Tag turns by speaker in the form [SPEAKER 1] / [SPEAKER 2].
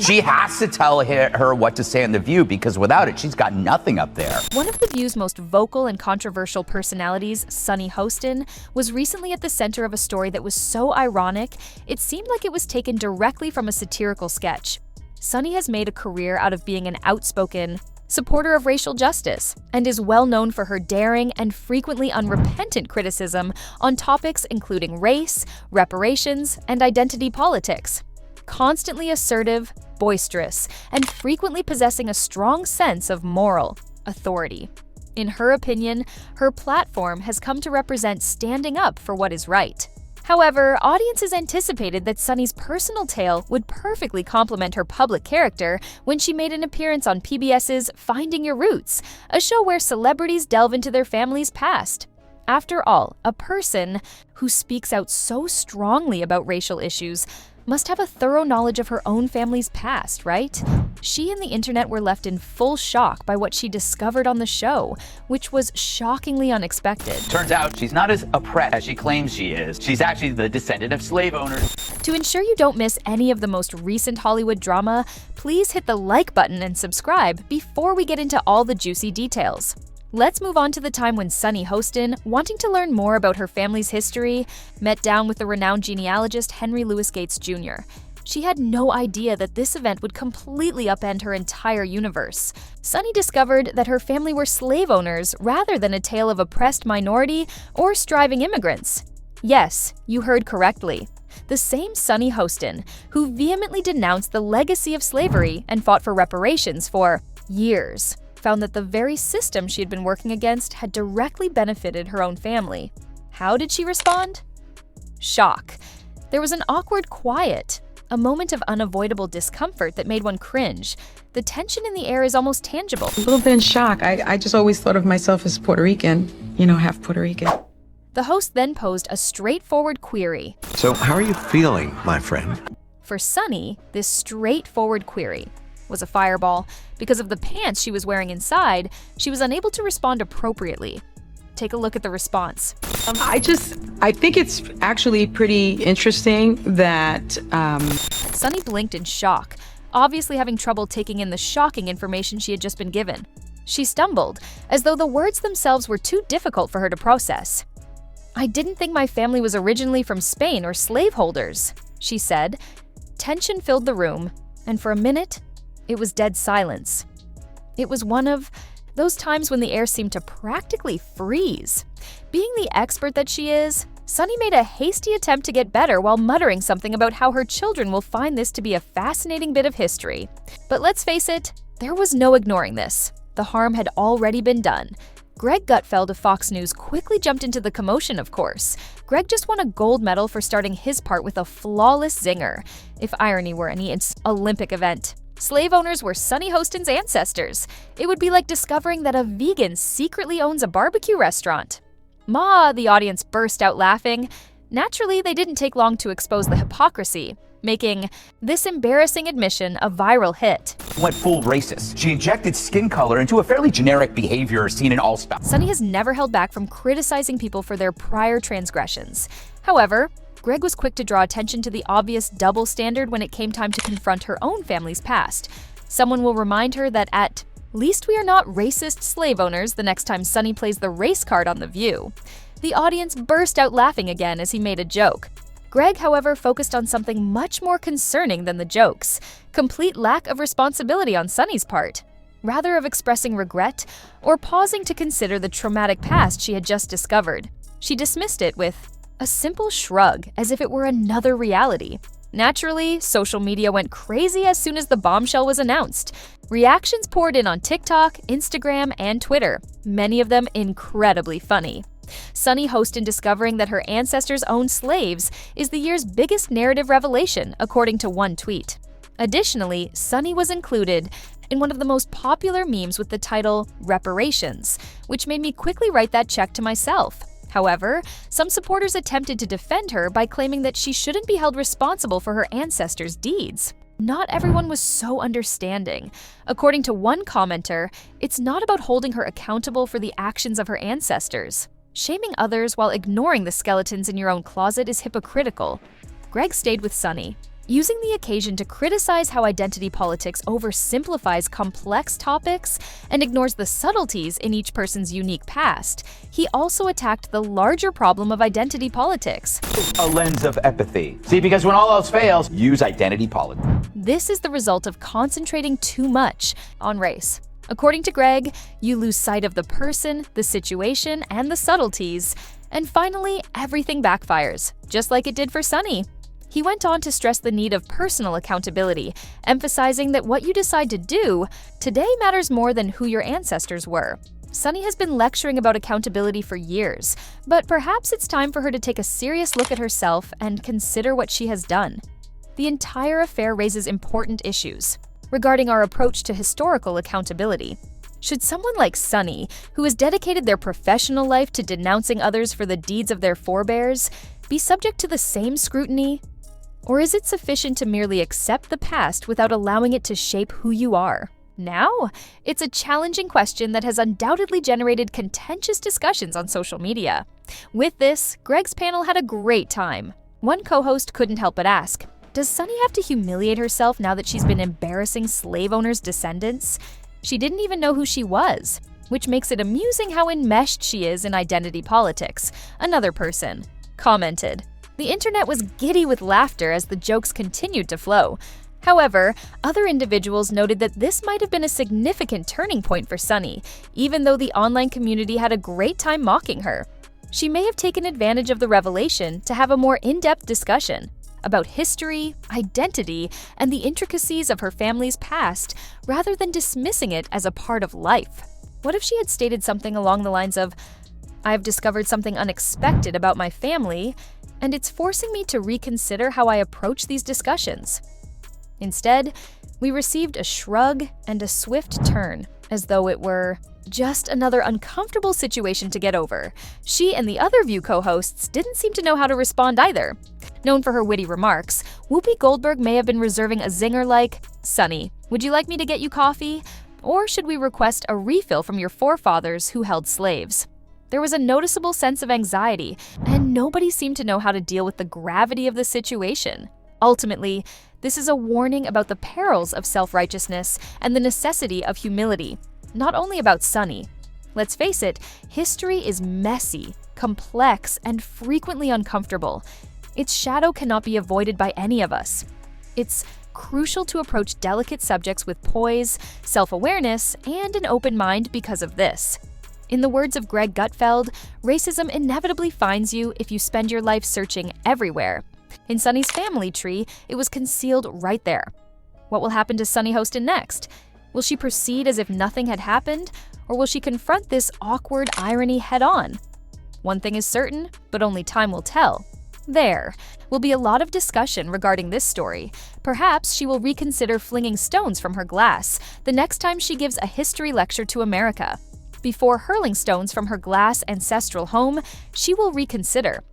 [SPEAKER 1] She has to tell her what to say on The View, because without it, she's got nothing up there.
[SPEAKER 2] One of The View's most vocal and controversial personalities, Sunny Hostin, was recently at the center of a story that was so ironic, it seemed like it was taken directly from a satirical sketch. Sunny has made a career out of being an outspoken supporter of racial justice, and is well known for her daring and frequently unrepentant criticism on topics including race, reparations, and identity politics. Constantly assertive, boisterous, and frequently possessing a strong sense of moral authority. In her opinion, her platform has come to represent standing up for what is right. However, audiences anticipated that Sunny's personal tale would perfectly complement her public character when she made an appearance on PBS's Finding Your Roots, a show where celebrities delve into their family's past. After all, a person who speaks out so strongly about racial issues must have a thorough knowledge of her own family's past, right? She and the internet were left in full shock by what she discovered on the show, which was shockingly unexpected.
[SPEAKER 1] Turns out she's not as oppressed as she claims she is. She's actually the descendant of slave owners.
[SPEAKER 2] To ensure you don't miss any of the most recent Hollywood drama, please hit the like button and subscribe before we get into all the juicy details. Let's move on to the time when Sunny Hostin, wanting to learn more about her family's history, met down with the renowned genealogist Henry Louis Gates Jr. She had no idea that this event would completely upend her entire universe. Sunny discovered that her family were slave owners rather than a tale of oppressed minority or striving immigrants. Yes, you heard correctly. The same Sunny Hostin, who vehemently denounced the legacy of slavery and fought for reparations for years, found that the very system she had been working against had directly benefited her own family. How did she respond? Shock. There was an awkward quiet, a moment of unavoidable discomfort that made one cringe. The tension in the air is almost tangible.
[SPEAKER 3] A little bit in shock. I just always thought of myself as Puerto Rican, half Puerto Rican.
[SPEAKER 2] The host then posed a straightforward query.
[SPEAKER 4] So how are you feeling, my friend?
[SPEAKER 2] For Sunny, this straightforward query was a fireball. Because of the pants she was wearing inside, she was unable to respond appropriately. Take a look at the response.
[SPEAKER 3] I think it's actually pretty interesting that
[SPEAKER 2] Sunny blinked in shock, obviously having trouble taking in the shocking information she had just been given. She stumbled, as though the words themselves were too difficult for her to process. "I didn't think my family was originally from Spain or slaveholders," she said. Tension filled the room, and for a minute, it was dead silence. It was one of those times when the air seemed to practically freeze. Being the expert that she is, Sunny made a hasty attempt to get better while muttering something about how her children will find this to be a fascinating bit of history. But let's face it, there was no ignoring this. The harm had already been done. Greg Gutfeld of Fox News quickly jumped into the commotion, of course. Greg just won a gold medal for starting his part with a flawless zinger, if irony were any Olympic event. Slave owners were Sunny Hostin's ancestors. It would be like discovering that a vegan secretly owns a barbecue restaurant. "Ma," the audience burst out laughing. Naturally, they didn't take long to expose the hypocrisy, making this embarrassing admission a viral hit.
[SPEAKER 1] Went full racist. She injected skin color into a fairly generic behavior seen in all spouses.
[SPEAKER 2] Sunny has never held back from criticizing people for their prior transgressions. However, Greg was quick to draw attention to the obvious double standard when it came time to confront her own family's past. Someone will remind her that at least we are not racist slave owners the next time Sunny plays the race card on The View. The audience burst out laughing again as he made a joke. Greg, however, focused on something much more concerning than the jokes: complete lack of responsibility on Sunny's part. Rather of expressing regret or pausing to consider the traumatic past she had just discovered, she dismissed it with a simple shrug, as if it were another reality. Naturally, social media went crazy as soon as the bombshell was announced. Reactions poured in on TikTok, Instagram, and Twitter, many of them incredibly funny. Sunny Hostin discovering that her ancestors owned slaves is the year's biggest narrative revelation, according to one tweet. Additionally, Sunny was included in one of the most popular memes with the title "Reparations," which made me quickly write that check to myself. However, some supporters attempted to defend her by claiming that she shouldn't be held responsible for her ancestors' deeds. Not everyone was so understanding. According to one commenter, it's not about holding her accountable for the actions of her ancestors. Shaming others while ignoring the skeletons in your own closet is hypocritical. Greg stayed with Sunny. Using the occasion to criticize how identity politics oversimplifies complex topics and ignores the subtleties in each person's unique past, he also attacked the larger problem of identity politics.
[SPEAKER 1] A lens of empathy. See, because when all else fails, use identity politics.
[SPEAKER 2] This is the result of concentrating too much on race. According to Greg, you lose sight of the person, the situation, and the subtleties, and finally, everything backfires, just like it did for Sunny. He went on to stress the need of personal accountability, emphasizing that what you decide to do today matters more than who your ancestors were. Sunny has been lecturing about accountability for years, but perhaps it's time for her to take a serious look at herself and consider what she has done. The entire affair raises important issues regarding our approach to historical accountability. Should someone like Sunny, who has dedicated their professional life to denouncing others for the deeds of their forebears, be subject to the same scrutiny? Or is it sufficient to merely accept the past without allowing it to shape who you are? Now, it's a challenging question that has undoubtedly generated contentious discussions on social media. With this, Greg's panel had a great time. One co-host couldn't help but ask, does Sunny have to humiliate herself now that she's been embarrassing slave owners' descendants? She didn't even know who she was, which makes it amusing how enmeshed she is in identity politics, another person commented. The internet was giddy with laughter as the jokes continued to flow. However, other individuals noted that this might have been a significant turning point for Sunny, even though the online community had a great time mocking her. She may have taken advantage of the revelation to have a more in-depth discussion about history, identity, and the intricacies of her family's past, rather than dismissing it as a part of life. What if she had stated something along the lines of, "I've discovered something unexpected about my family, and it's forcing me to reconsider how I approach these discussions." Instead, we received a shrug and a swift turn, as though it were just another uncomfortable situation to get over. She and the other View co-hosts didn't seem to know how to respond either. Known for her witty remarks, Whoopi Goldberg may have been reserving a zinger like, "Sunny, would you like me to get you coffee? Or should we request a refill from your forefathers who held slaves?" There was a noticeable sense of anxiety, and nobody seemed to know how to deal with the gravity of the situation. Ultimately, this is a warning about the perils of self-righteousness and the necessity of humility, not only about Sunny. Let's face it, history is messy, complex, and frequently uncomfortable. Its shadow cannot be avoided by any of us. It's crucial to approach delicate subjects with poise, self-awareness, and an open mind because of this. In the words of Greg Gutfeld, racism inevitably finds you if you spend your life searching everywhere. In Sunny's family tree, it was concealed right there. What will happen to Sunny Hostin next? Will she proceed as if nothing had happened, or will she confront this awkward irony head-on? One thing is certain, but only time will tell. There will be a lot of discussion regarding this story. Perhaps she will reconsider flinging stones from her glass the next time she gives a history lecture to America. Before hurling stones from her glass ancestral home, she will reconsider.